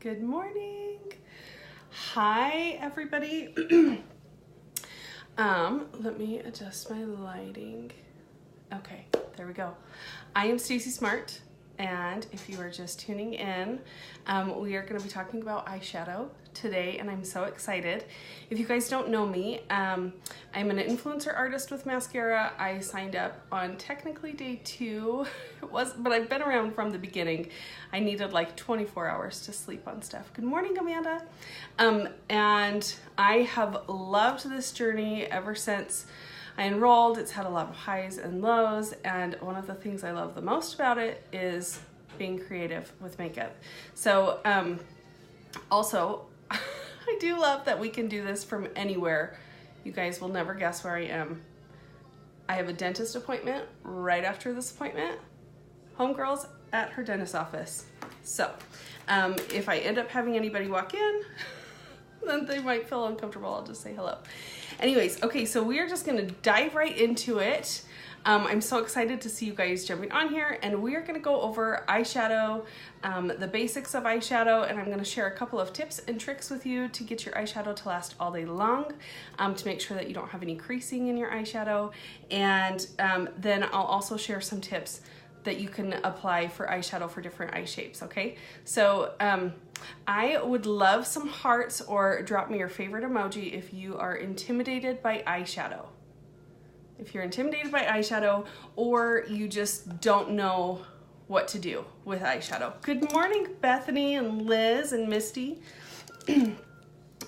Good morning. Hi, everybody. Let me adjust my lighting. Okay, there we go. I am Stacey Smart, and if you are just tuning in, we are going to be talking about eyeshadow today, and I'm so excited. If you guys don't know me, I'm an influencer artist with Maskcara. I signed up on technically day 2, but I've been around from the beginning. I needed like 24 hours to sleep on stuff. Good morning, Amanda. And I have loved this journey ever since I enrolled. It's had a lot of highs and lows, and one of the things I love the most about it is being creative with makeup. So also, I do love that we can do this from anywhere. You guys will never guess where I am. I have a dentist appointment right after this appointment. Homegirl's at her dentist's office. So if I end up having anybody walk in, then they might feel uncomfortable. I'll just say hello. Anyways, okay, so we are just gonna dive right into it. I'm so excited to see you guys jumping on here, and we are gonna go over eyeshadow, the basics of eyeshadow, and I'm gonna share a couple of tips and tricks with you to get your eyeshadow to last all day long, to make sure that you don't have any creasing in your eyeshadow, and then I'll also share some tips that you can apply for eyeshadow for different eye shapes, okay? So I would love some hearts, or drop me your favorite emoji if you are intimidated by eyeshadow. If you're intimidated by eyeshadow, or you just don't know what to do with eyeshadow. Good morning, Bethany and Liz and Misty.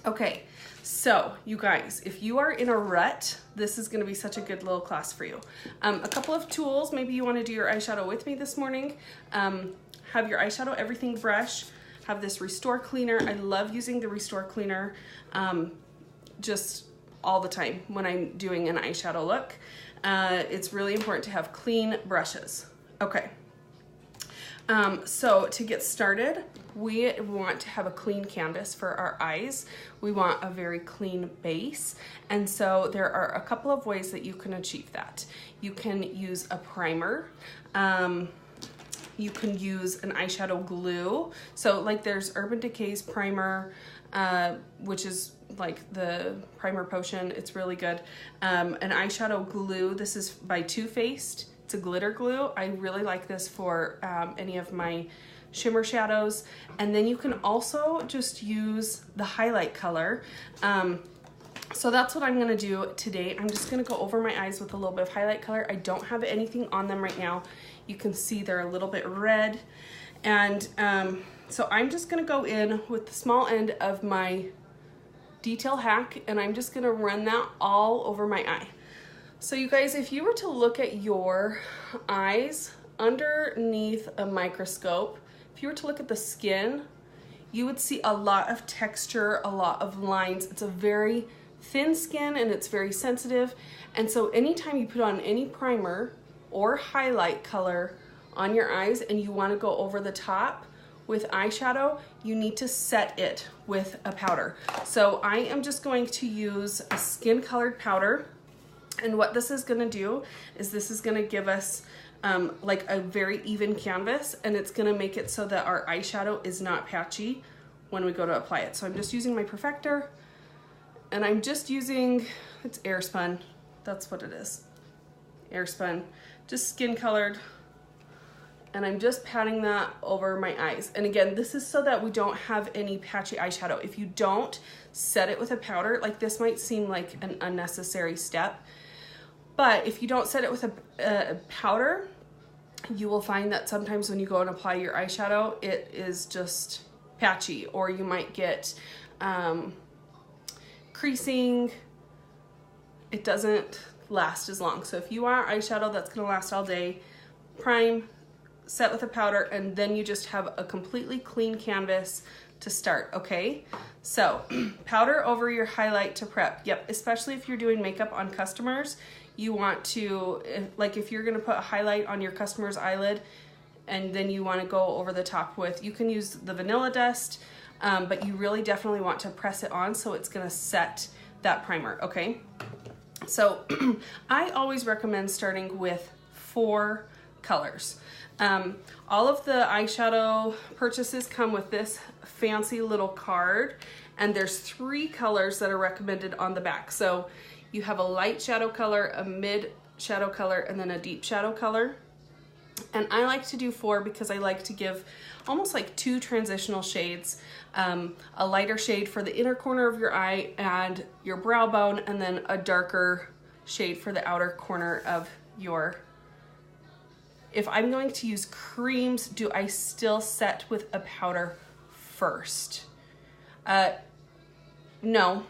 Okay, so you guys, if you are in a rut, this is gonna be such a good little class for you. A couple of tools, maybe you wanna do your eyeshadow with me this morning. Have your eyeshadow everything brush, have this Restore Cleaner. I love using the Restore Cleaner just all the time when I'm doing an eyeshadow look. It's really important to have clean brushes. Okay, so to get started, we want to have a clean canvas for our eyes. We want a very clean base, and so there are a couple of ways that you can achieve that. You can use a primer. You can use an eyeshadow glue. So like there's Urban Decay's primer, which is like the primer potion. It's really good. An eyeshadow glue. This is by Too Faced. It's a glitter glue. I really like this for any of my shimmer shadows. And then you can also just use the highlight color. So that's what I'm gonna do today. I'm just gonna go over my eyes with a little bit of highlight color. I don't have anything on them right now. You can see they're a little bit red. And so I'm just gonna go in with the small end of my detail hack, and I'm just gonna run that all over my eye. So you guys, if you were to look at your eyes underneath a microscope, if you were to look at the skin, you would see a lot of texture, a lot of lines. It's a very thin skin and it's very sensitive. And so anytime you put on any primer or highlight color on your eyes and you want to go over the top with eyeshadow, you need to set it with a powder. So I am just going to use a skin colored powder. And what this is gonna do is this is gonna give us like a very even canvas, and it's gonna make it so that our eyeshadow is not patchy when we go to apply it. So I'm just using my perfector, and I'm just using, it's Airspun, that's what it is, Airspun, just skin colored, and I'm just patting that over my eyes. And again, this is so that we don't have any patchy eyeshadow. If you don't set it with a powder, like this might seem like an unnecessary step, but if you don't set it with a powder, you will find that sometimes when you go and apply your eyeshadow, it is just patchy, or you might get creasing. It doesn't last as long. So if you want eyeshadow that's gonna last all day, prime, set with a powder, and then you just have a completely clean canvas to start, okay? So powder over your highlight to prep. Yep, especially if you're doing makeup on customers, you want to, like if you're gonna put a highlight on your customer's eyelid and then you wanna go over the top with, you can use the vanilla dust, but you really definitely want to press it on so it's gonna set that primer, okay? So I always recommend starting with 4 colors. All of the eyeshadow purchases come with this fancy little card, and there's 3 colors that are recommended on the back. So you have a light shadow color, a mid shadow color, and then a deep shadow color. And I like to do 4 because I like to give almost like 2 transitional shades, a lighter shade for the inner corner of your eye and your brow bone, and then a darker shade for the outer corner of your. If I'm going to use creams, do I still set with a powder first? No.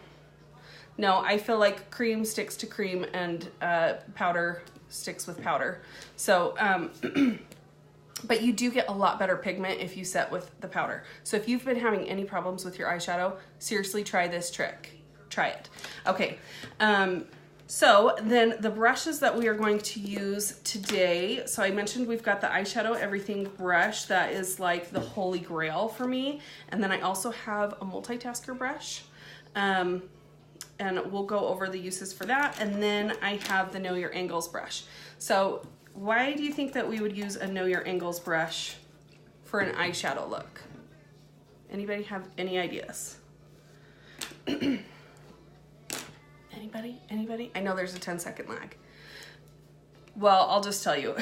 No, I feel like cream sticks to cream and powder sticks with powder. So, but you do get a lot better pigment if you set with the powder. So if you've been having any problems with your eyeshadow, seriously try this trick. Try it. Okay. So then the brushes that we are going to use today, so I mentioned we've got the Eyeshadow Everything brush that is like the holy grail for me. And then I also have a multitasker brush. And we'll go over the uses for that. And then I have the Know Your Angles brush. So why do you think that we would use a Know Your Angles brush for an eyeshadow look? Anybody have any ideas? Anybody? I know there's a 10-second lag. Well, I'll just tell you.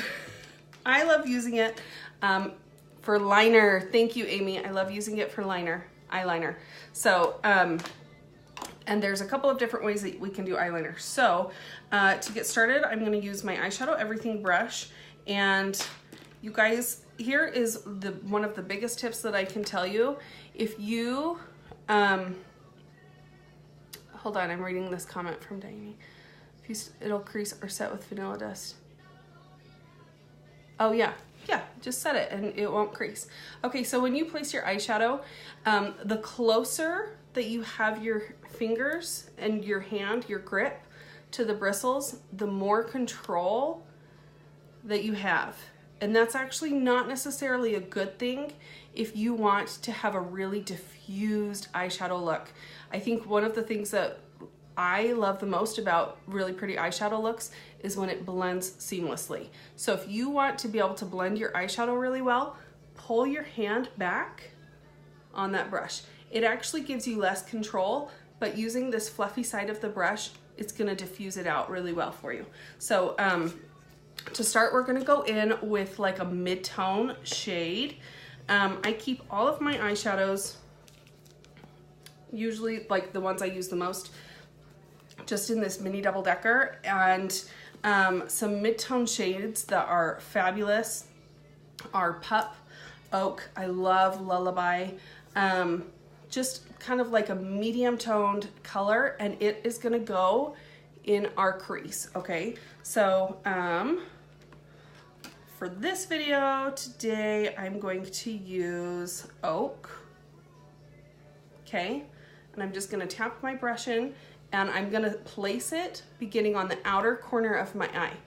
I love using it for liner. Thank you, Amy. I love using it for eyeliner. So, and there's a couple of different ways that we can do eyeliner. So to get started, I'm gonna use my Eyeshadow Everything brush. And you guys, here is one of the biggest tips that I can tell you. If you, hold on, I'm reading this comment from Diane. It'll crease or set with vanilla dust. Oh yeah, just set it and it won't crease. Okay, so when you place your eyeshadow, the closer that you have your fingers and your hand, your grip to the bristles, the more control that you have. And that's actually not necessarily a good thing if you want to have a really diffused eyeshadow look. I think one of the things that I love the most about really pretty eyeshadow looks is when it blends seamlessly. So if you want to be able to blend your eyeshadow really well, pull your hand back on that brush. It actually gives you less control, but using this fluffy side of the brush, it's gonna diffuse it out really well for you. So to start, we're gonna go in with like a mid-tone shade. I keep all of my eyeshadows, usually like the ones I use the most, just in this mini double decker, and some mid-tone shades that are fabulous are Pup, Oak, I love Lullaby, just kind of like a medium toned color, and it is gonna go in our crease, okay? So for this video today, I'm going to use Oak, okay? And I'm just gonna tap my brush in, and I'm gonna place it beginning on the outer corner of my eye.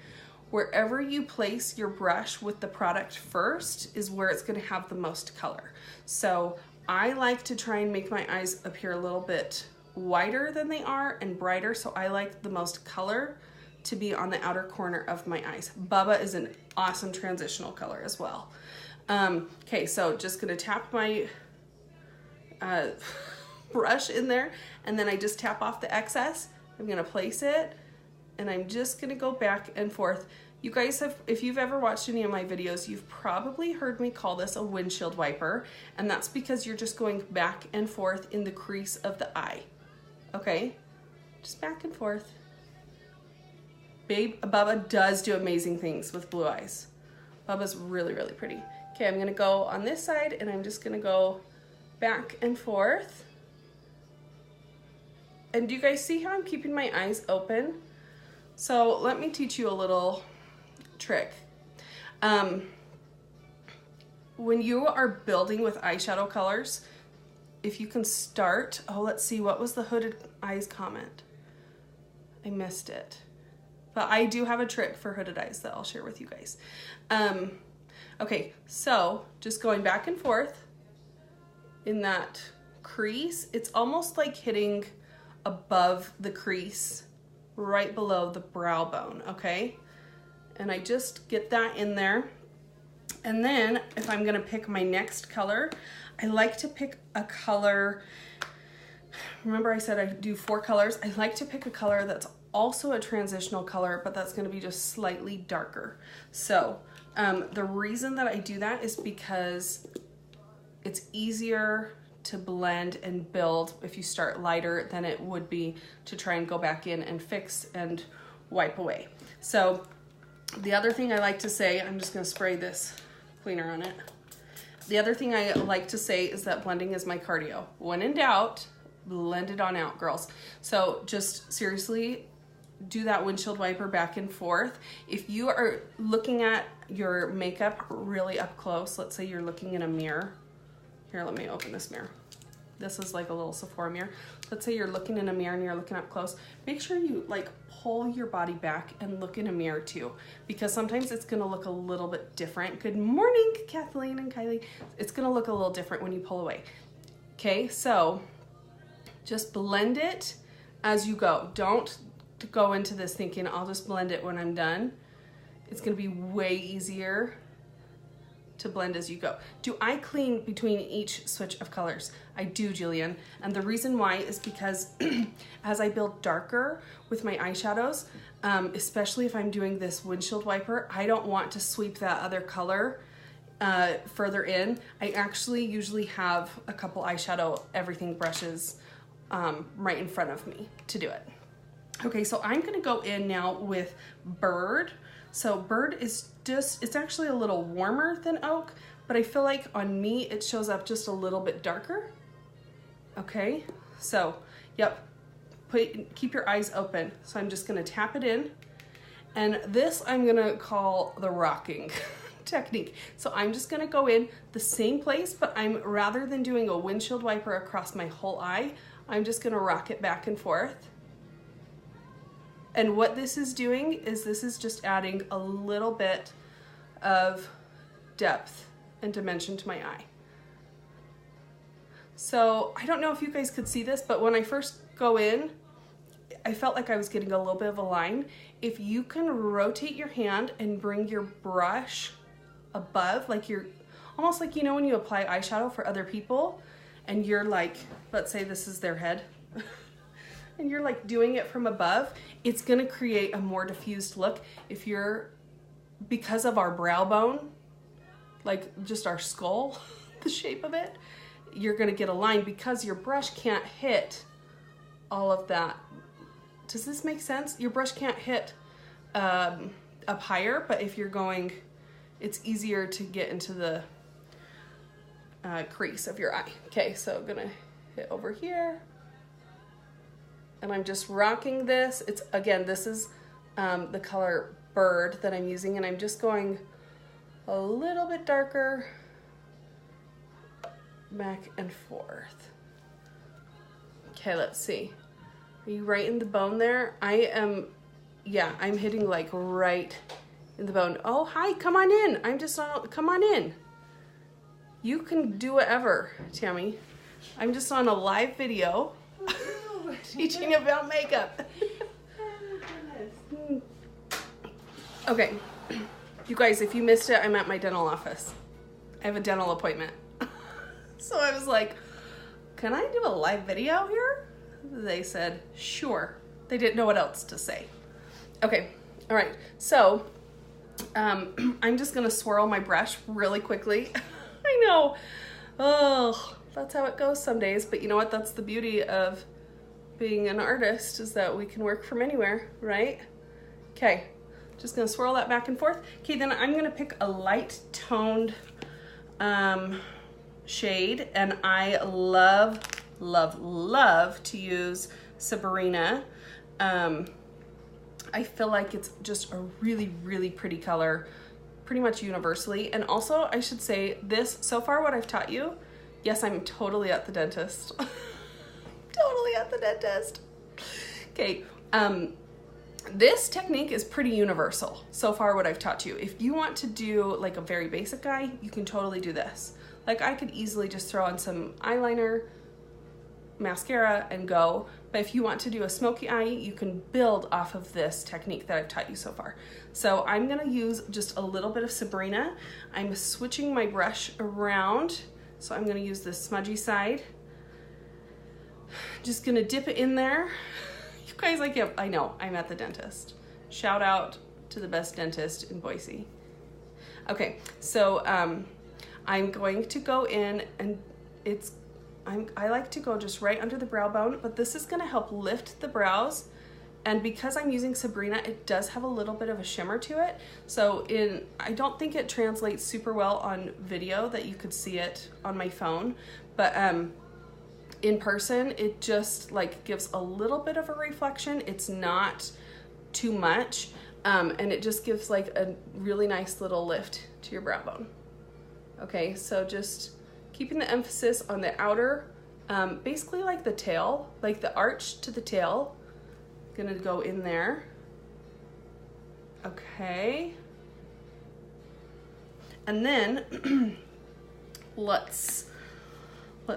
Wherever you place your brush with the product first is where it's gonna have the most color. So I like to try and make my eyes appear a little bit wider than they are and brighter, so I like the most color to be on the outer corner of my eyes. Bubba is an awesome transitional color as well. Okay, so just gonna tap my brush in there, and then I just tap off the excess. I'm gonna place it, and I'm just gonna go back and forth. You guys have, if you've ever watched any of my videos, you've probably heard me call this a windshield wiper, and that's because you're just going back and forth in the crease of the eye, okay? Just back and forth. Babe, Bubba does do amazing things with blue eyes. Bubba's really, really pretty. Okay, I'm gonna go on this side, and I'm just gonna go back and forth. And do you guys see how I'm keeping my eyes open? So let me teach you a little trick. When you are building with eyeshadow colors, if you can start, oh, let's see, what was the hooded eyes comment? I missed it. But I do have a trick for hooded eyes that I'll share with you guys. Okay, so just going back and forth in that crease, it's almost like hitting above the crease, right below the brow bone, okay? And I just get that in there. And then if I'm gonna pick my next color, I like to pick a color. Remember I said I do 4 colors. I like to pick a color that's also a transitional color, but that's gonna be just slightly darker. So the reason that I do that is because it's easier to blend and build if you start lighter than it would be to try and go back in and fix and wipe away. So the other thing I like to say, I'm just gonna spray this cleaner on it. The other thing I like to say is that blending is my cardio. When in doubt, blend it on out, girls. So just seriously, do that windshield wiper back and forth. If you are looking at your makeup really up close, let's say you're looking in a mirror. Here, let me open this mirror. This is like a little Sephora mirror. Let's say you're looking in a mirror and you're looking up close. Make sure you like pull your body back and look in a mirror too, because sometimes it's gonna look a little bit different. Good morning, Kathleen and Kylie. It's gonna look a little different when you pull away. Okay, so just blend it as you go. Don't go into this thinking, I'll just blend it when I'm done. It's gonna be way easier to blend as you go. Do I clean between each switch of colors? I do, Jillian. And the reason why is because as I build darker with my eyeshadows, especially if I'm doing this windshield wiper, I don't want to sweep that other color further in. I actually usually have a couple eyeshadow everything brushes right in front of me to do it. Okay, so I'm gonna go in now with Bird. So Bird is just, it's actually a little warmer than Oak, but I feel like on me it shows up just a little bit darker. Okay, so yep, keep your eyes open. So I'm just gonna tap it in, and this I'm gonna call the rocking technique. So I'm just gonna go in the same place, but I'm, rather than doing a windshield wiper across my whole eye, I'm just gonna rock it back and forth. And what this is doing is this is just adding a little bit of depth and dimension to my eye. So I don't know if you guys could see this, but when I first go in, I felt like I was getting a little bit of a line. If you can rotate your hand and bring your brush above, like you're almost like, you know, when you apply eyeshadow for other people and you're like, let's say this is their head, and you're like doing it from above, it's gonna create a more diffused look. If you're, because of our brow bone, like just our skull, the shape of it, you're gonna get a line because your brush can't hit all of that. Does this make sense? Your brush can't hit up higher, but if you're going, it's easier to get into the crease of your eye. Okay, so I'm gonna hit over here. And I'm just rocking this. It's, again, this is the color Bird that I'm using, and I'm just going a little bit darker back and forth. Okay, let's see. Are you right in the bone there? I am, yeah, I'm hitting like right in the bone. Oh, hi, come on in. I'm just on, come on in. You can do whatever, Tammy. I'm just on a live video. Teaching about makeup. Okay, you guys, if you missed it, I'm at my dental office. I have a dental appointment. So I was like, can I do a live video here? They said, sure. They didn't know what else to say. Okay, all right, so I'm just gonna swirl my brush really quickly. I know, oh, that's how it goes some days, but you know what? That's the beauty of being an artist, is that we can work from anywhere, right? Okay, just gonna swirl that back and forth. Okay, then I'm gonna pick a light toned shade, and I love, love, love to use Sabrina. I feel like it's just a really, really pretty color, pretty much universally. And also, I should say this, so far what I've taught you, yes, I'm totally at the dentist. Totally at the dentist. Okay, this technique is pretty universal so far what I've taught you. If you want to do like a very basic eye, you can totally do this. Like I could easily just throw on some eyeliner mascara and go. But if you want to do a smoky eye, you can build off of this technique that I've taught you so far. So I'm gonna use just a little bit of Sabrina. I'm switching my brush around. So I'm gonna use the smudgy side. Just gonna dip it in there. You guys, I know, I'm at the dentist. Shout out to the best dentist in Boise. Okay, so I'm going to go in and I like to go just right under the brow bone, but this is gonna help lift the brows. And because I'm using Sabrina, it does have a little bit of a shimmer to it. So I don't think it translates super well on video that you could see it on my phone, but in person, it just like gives a little bit of a reflection. It's not too much, and it just gives like a really nice little lift to your brow bone. Okay, so just keeping the emphasis on the outer, basically like the tail, like the arch to the tail. Gonna go in there. Okay. And then let's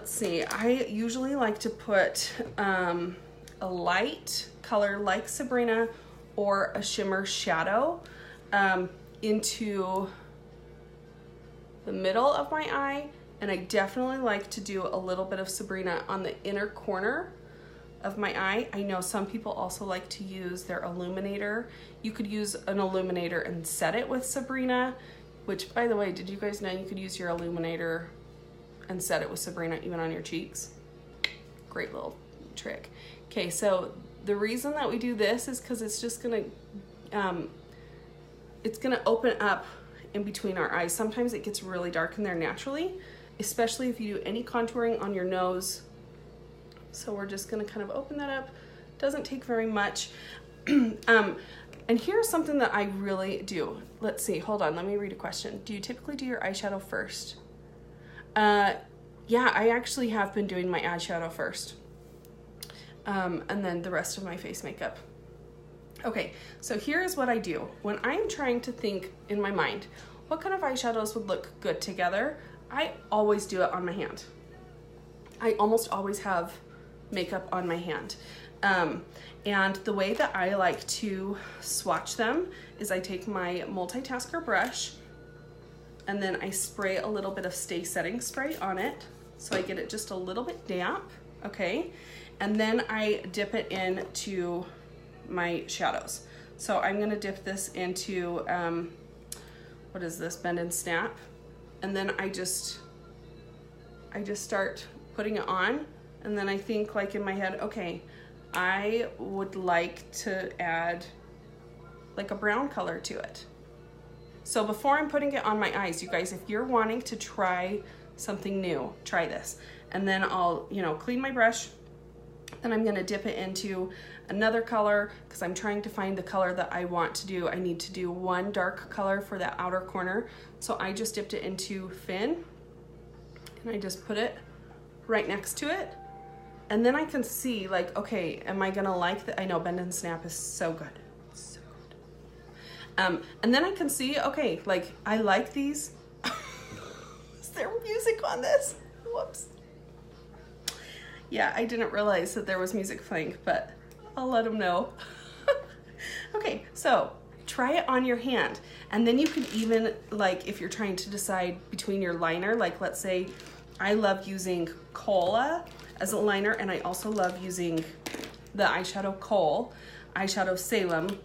see. I usually like to put a light color like Sabrina or a shimmer shadow into the middle of my eye, and I definitely like to do a little bit of Sabrina on the inner corner of my eye. I know some people also like to use their illuminator. You could use an illuminator and set it with Sabrina, which, by the way, did you guys know you could use your illuminator and set it with Sabrina even on your cheeks? Great little trick. Okay, so the reason that we do this is because it's just gonna open up in between our eyes. Sometimes it gets really dark in there naturally, especially if you do any contouring on your nose. So we're just gonna kind of open that up. Doesn't take very much. And here's something that I really do. Let's see, hold on, let me read a question. Do you typically do your eyeshadow first? Yeah, I actually have been doing my eyeshadow first. And then the rest of my face makeup. Okay, so here's what I do. When I'm trying to think in my mind, what kind of eyeshadows would look good together, I always do it on my hand. I almost always have makeup on my hand. And the way that I like to swatch them is I take my multitasker brush and then I spray a little bit of Stay Setting Spray on it so I get it just a little bit damp, okay? And then I dip it into my shadows. So I'm gonna dip this into, what is this, Bend and Snap? And then I just start putting it on, and then I think like in my head, okay, I would like to add like a brown color to it. So before I'm putting it on my eyes, you guys, if you're wanting to try something new, try this. And then I'll, clean my brush, then I'm gonna dip it into another color because I'm trying to find the color that I want to do. I need to do one dark color for that outer corner. So I just dipped it into Fin, and I just put it right next to it. And then I can see like, okay, am I gonna like that? I know Bend and Snap is so good. It's so good. And then I can see, okay, like I like these. Is there music on this? Whoops. Yeah, I didn't realize that there was music playing, but I'll let them know. Okay, so try it on your hand. And then you could even, like, if you're trying to decide between your liner, like let's say I love using Cola as a liner, and I also love using the eyeshadow Kohl, eyeshadow Salem.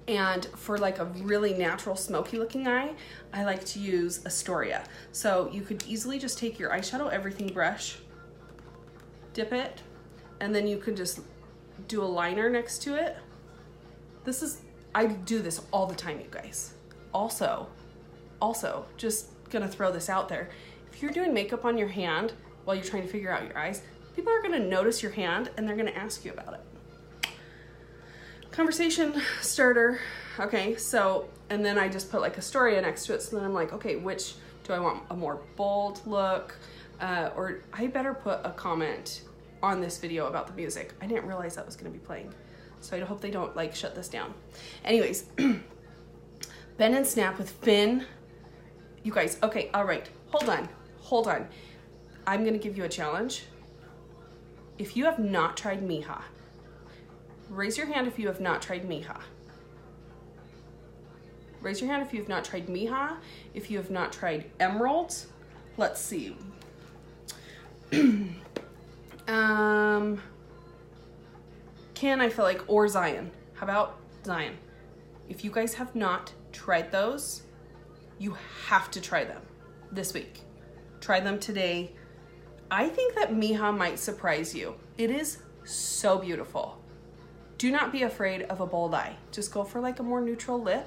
And for like a really natural smoky looking eye, I like to use Astoria. So you could easily just take your eyeshadow everything brush, dip it, and then you could just do a liner next to it. I do this all the time, you guys. Also, just gonna throw this out there. If you're doing makeup on your hand while you're trying to figure out your eyes, people are gonna notice your hand and they're gonna ask you about it. Conversation starter. Okay, so, and then I just put like Astoria next to it. So then I'm like, okay, which do I want? A more bold look? Or I better put a comment on this video about the music. I didn't realize that was gonna be playing. So I hope they don't like shut this down. Anyways, Bend and Snap with Fin. You guys, okay, all right, hold on. I'm gonna give you a challenge. if you have not tried Mija. Raise your hand if you have not tried Mija. Raise your hand if you have not tried Mija, if you have not tried Emerald. Let's see. I feel like, or Zion. How about Zion? If you guys have not tried those, you have to try them this week. Try them today. I think that Mija might surprise you. It is so beautiful. Do not be afraid of a bold eye. Just go for like a more neutral lip,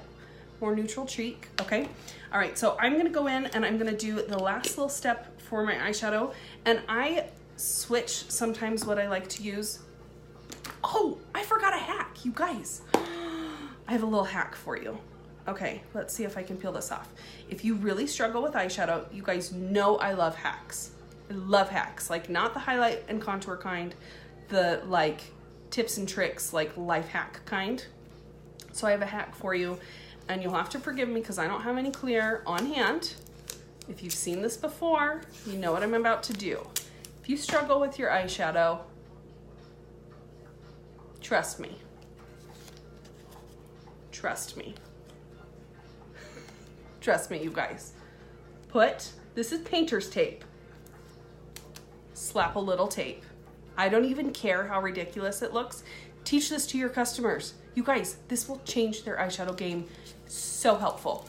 more neutral cheek, okay? All right, so I'm gonna go in and I'm gonna do the last little step for my eyeshadow, and I switch sometimes what I like to use. Oh, I forgot a hack, you guys. I have a little hack for you. Okay, let's see if I can peel this off. If you really struggle with eyeshadow, you guys know I love hacks. I love hacks, like not the highlight and contour kind, the like tips and tricks, like life hack kind. So I have a hack for you, and you'll have to forgive me because I don't have any clear on hand. If you've seen this before, you know what I'm about to do. If you struggle with your eyeshadow, trust me. Trust me. Trust me, you guys. This is painter's tape. Slap a little tape. I don't even care how ridiculous it looks. Teach this to your customers. You guys, this will change their eyeshadow game. So helpful.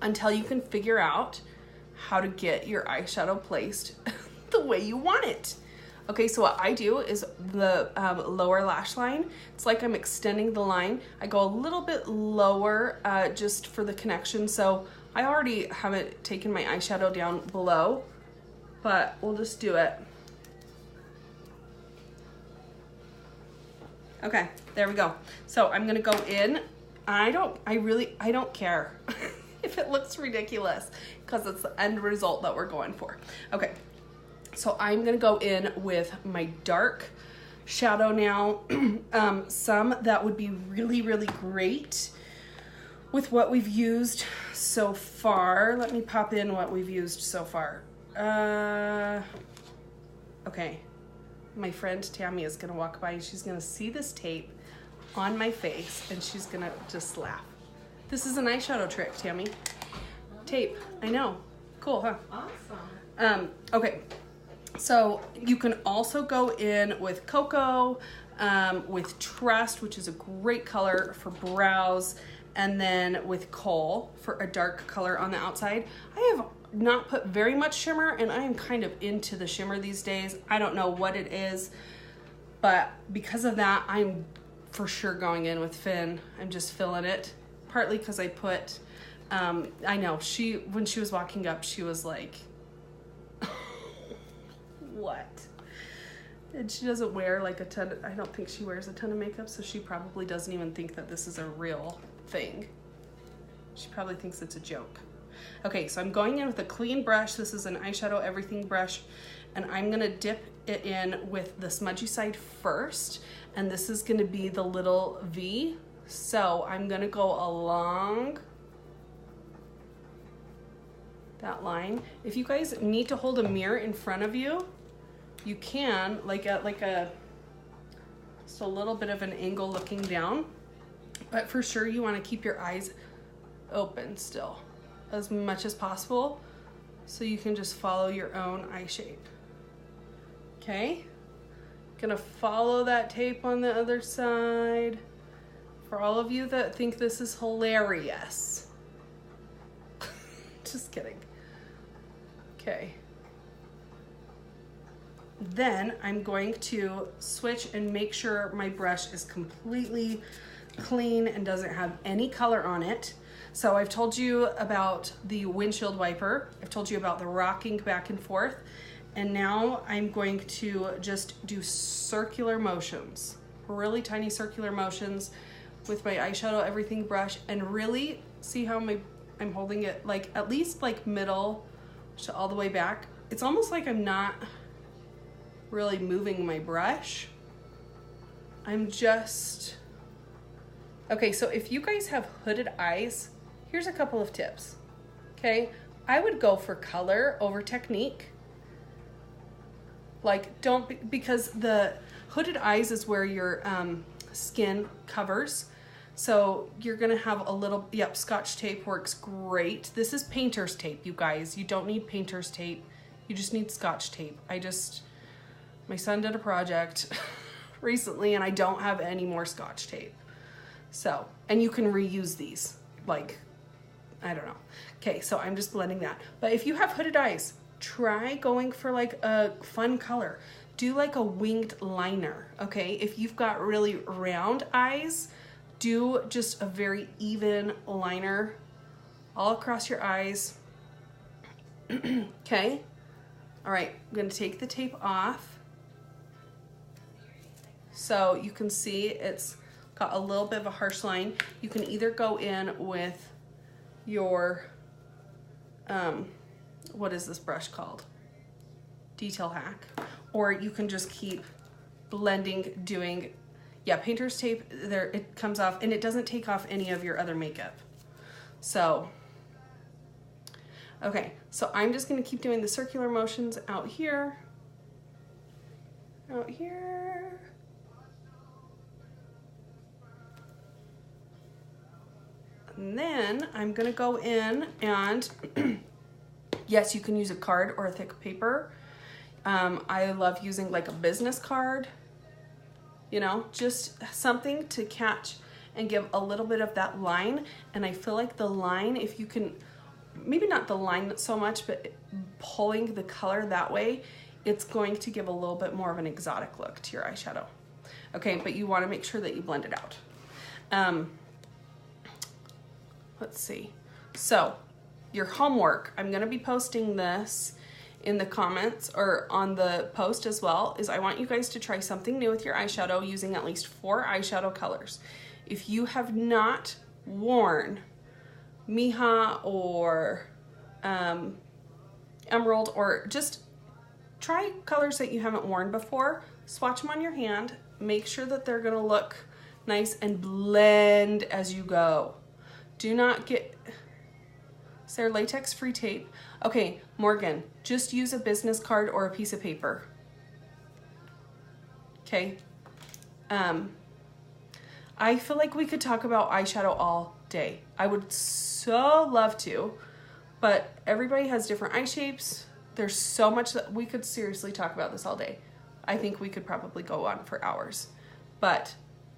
Until you can figure out how to get your eyeshadow placed the way you want it. Okay, so what I do is the lower lash line, it's like I'm extending the line. I go a little bit lower just for the connection. So I already haven't taken my eyeshadow down below, but we'll just do it. Okay, there we go. So I'm gonna go in. I don't care if it looks ridiculous because it's the end result that we're going for. Okay. So I'm gonna go in with my dark shadow now. Some that would be really, really great with what we've used so far. Let me pop in what we've used so far. Okay, my friend Tammy is gonna walk by and she's gonna see this tape on my face and she's gonna just laugh. This is an eyeshadow trick, Tammy. Tape, I know. Cool, huh? Awesome. Okay. So you can also go in with Cocoa, with Trust, which is a great color for brows, and then with Kohl for a dark color on the outside. I have not put very much shimmer, and I am kind of into the shimmer these days. I don't know what it is, but because of that, I'm for sure going in with Finn. I'm just feeling it, partly because I put, I know, when she was walking up, she was like, what? And she doesn't wear like a ton, I don't think she wears a ton of makeup, so she probably doesn't even think that this is a real thing. She probably thinks it's a joke. Okay, so I'm going in with a clean brush. This is an eyeshadow everything brush, and I'm gonna dip it in with the smudgy side first, and this is gonna be the little V. So I'm gonna go along that line. If you guys need to hold a mirror in front of you, you can, just a little bit of an angle looking down, but for sure you want to keep your eyes open still as much as possible so you can just follow your own eye shape. Okay, gonna follow that tape on the other side. For all of you that think this is hilarious, just kidding. Okay. Then I'm going to switch and make sure my brush is completely clean and doesn't have any color on it. So I've told you about the windshield wiper. I've told you about the rocking back and forth. And now I'm going to just do circular motions, really tiny circular motions with my eyeshadow everything brush, and really see how I'm holding it like at least like middle to all the way back. It's almost like I'm not really moving my brush. I'm just, okay, so if you guys have hooded eyes, here's a couple of tips, okay? I would go for color over technique. Like don't, because the hooded eyes is where your skin covers. So you're gonna have a little, yep, Scotch tape works great. This is painter's tape, you guys. You don't need painter's tape. You just need Scotch tape. My son did a project recently and I don't have any more Scotch tape. So, and you can reuse these, like, I don't know. Okay, so I'm just blending that. But if you have hooded eyes, try going for like a fun color. Do like a winged liner, okay? If you've got really round eyes, do just a very even liner all across your eyes. Okay? All right, I'm gonna take the tape off. So you can see it's got a little bit of a harsh line. You can either go in with your, what is this brush called? Detail Hack. Or you can just keep blending, doing, yeah, painter's tape, there it comes off and it doesn't take off any of your other makeup. So, okay, so I'm just gonna keep doing the circular motions out here, and then I'm gonna go in and, yes, you can use a card or a thick paper. I love using like a business card, you know, just something to catch and give a little bit of that line. And I feel like the line, if you can, maybe not the line so much, but pulling the color that way, it's going to give a little bit more of an exotic look to your eyeshadow. Okay, but you want to make sure that you blend it out. Let's see. So your homework, I'm going to be posting this in the comments or on the post as well, is I want you guys to try something new with your eyeshadow using at least 4 eyeshadow colors. If you have not worn Mija or Emerald, or just try colors that you haven't worn before, swatch them on your hand, make sure that they're gonna look nice and blend as you go. Do not get, is there latex free tape? Okay, Morgan, just use a business card or a piece of paper. Okay. I feel like we could talk about eyeshadow all day. I would so love to, but everybody has different eye shapes. There's so much that we could seriously talk about this all day. I think we could probably go on for hours. But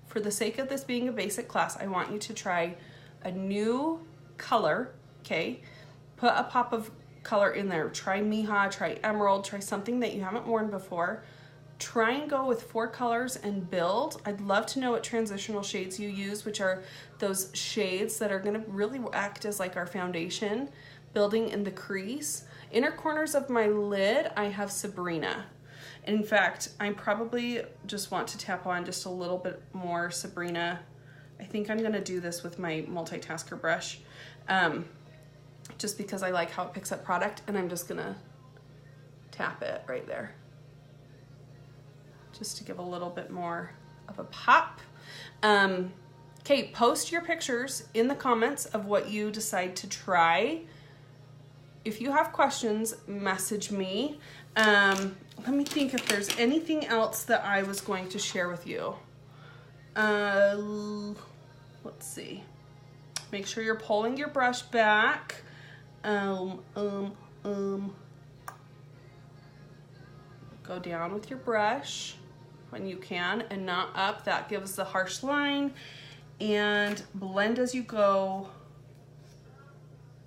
for the sake of this being a basic class, I want you to try a new color, okay? Put a pop of color in there. Try Mija, try Emerald, try something that you haven't worn before. Try and go with 4 colors and build. I'd love to know what transitional shades you use, which are those shades that are gonna really act as like our foundation, building in the crease. Inner corners of my lid, I have Sabrina. In fact, I probably just want to tap on just a little bit more Sabrina. I think I'm gonna do this with my multitasker brush, just because I like how it picks up product, and I'm just gonna tap it right there, just to give a little bit more of a pop. Okay, post your pictures in the comments of what you decide to try. If you have questions, message me. Let me think if there's anything else that I was going to share with you. Let's see. Make sure you're pulling your brush back. Go down with your brush when you can and not up. That gives the harsh line. And blend as you go.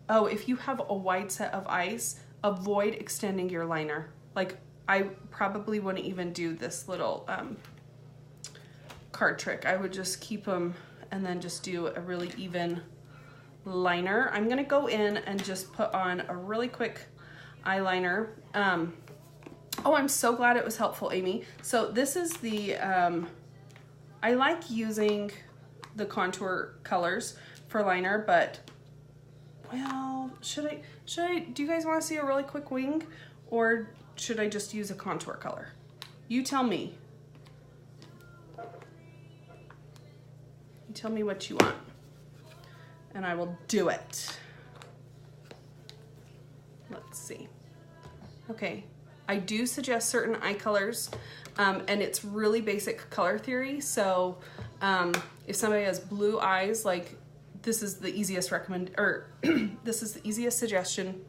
Oh, if you have a wide set of eyes, avoid extending your liner. Like, I probably wouldn't even do this little card trick. I would just keep them and then just do a really even liner. I'm gonna go in and just put on a really quick eyeliner. Oh, I'm so glad it was helpful, Amy. So this is the, I like using the contour colors for liner, but well, should I, do you guys want to see a really quick wing, or should I just use a contour color? You tell me. You tell me what you want, and I will do it. Let's see. Okay, I do suggest certain eye colors, and it's really basic color theory. So if somebody has blue eyes, like this is the easiest this is the easiest suggestion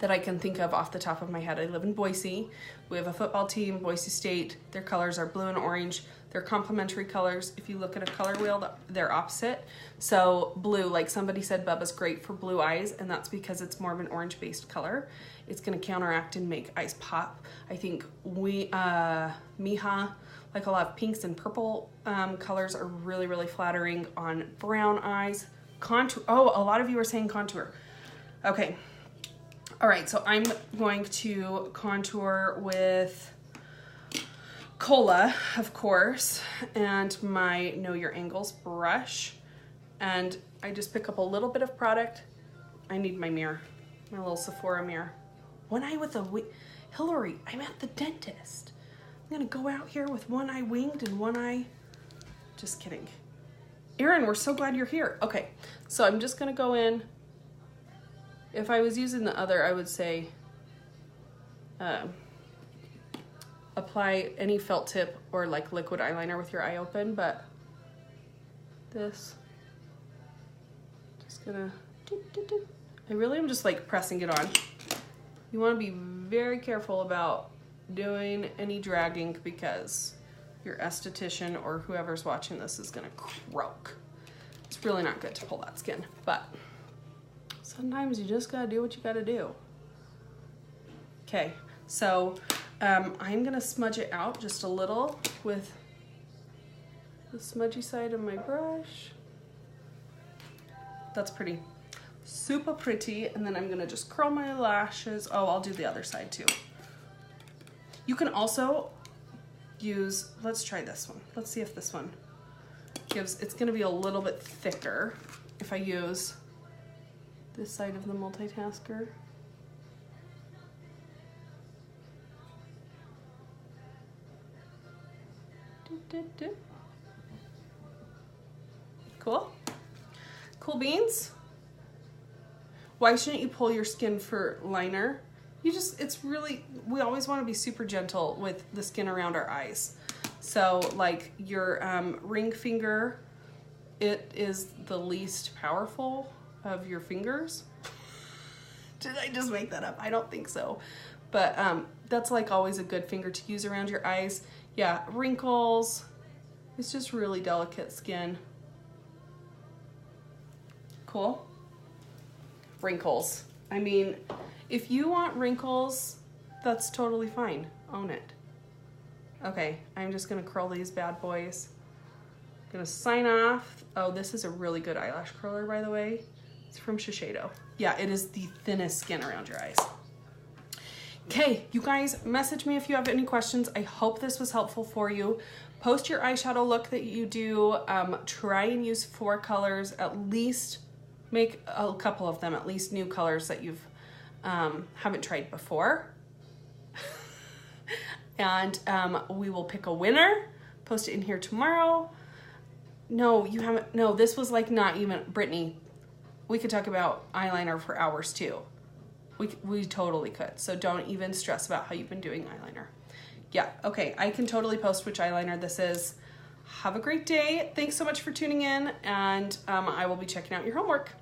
that I can think of off the top of my head. I live in Boise. We have a football team, Boise State. Their colors are blue and orange. They're complementary colors. If you look at a color wheel, they're opposite. So blue, like somebody said, Bubba's great for blue eyes, and that's because it's more of an orange-based color. It's gonna counteract and make eyes pop. I think Miha, like a lot of pinks and purple colors are really, really flattering on brown eyes. Contour, oh, a lot of you are saying contour. Okay. All right, so I'm going to contour with Cola, of course, and my Know Your Angles brush. And I just pick up a little bit of product. I need my mirror, my little Sephora mirror. One eye with a Hillary, I'm at the dentist. I'm gonna go out here with one eye winged and one eye, just kidding. Erin, we're so glad you're here. Okay, so I'm just gonna go in. If I was using the other, I would say apply any felt tip or like liquid eyeliner with your eye open, but this, just gonna, I really am just like pressing it on. You wanna be very careful about doing any dragging because your esthetician or whoever's watching this is gonna croak. It's really not good to pull that skin, but sometimes you just gotta do what you gotta do. Okay, so I'm gonna smudge it out just a little with the smudgy side of my brush. That's pretty, super pretty. And then I'm gonna just curl my lashes. Oh, I'll do the other side too. You can also use, let's try this one. Let's see if this one gives, it's gonna be a little bit thicker if I use this side of the multitasker. Cool. Cool beans. Why shouldn't you pull your skin for liner? You just, it's really, we always want to be super gentle with the skin around our eyes. So like your ring finger, it is the least powerful of your fingers. Did I just make that up? I don't think so. But that's like always a good finger to use around your eyes. Yeah, wrinkles. It's just really delicate skin. Cool. Wrinkles. I mean, if you want wrinkles, that's totally fine. Own it. Okay, I'm just gonna curl these bad boys. Gonna sign off. Oh, this is a really good eyelash curler, by the way. It's from Shiseido. Yeah, it is the thinnest skin around your eyes. Okay, you guys, message me if you have any questions. I hope this was helpful for you. Post your eyeshadow look that you do. Try and use 4 colors, at least make a couple of them, at least new colors that you've haven't tried before. And we will pick a winner, post it in here tomorrow. No, you haven't, no, this was like not even, Brittany, we could talk about eyeliner for hours too. We totally could. So don't even stress about how you've been doing eyeliner. Yeah, okay, I can totally post which eyeliner this is. Have a great day. Thanks so much for tuning in, and I will be checking out your homework.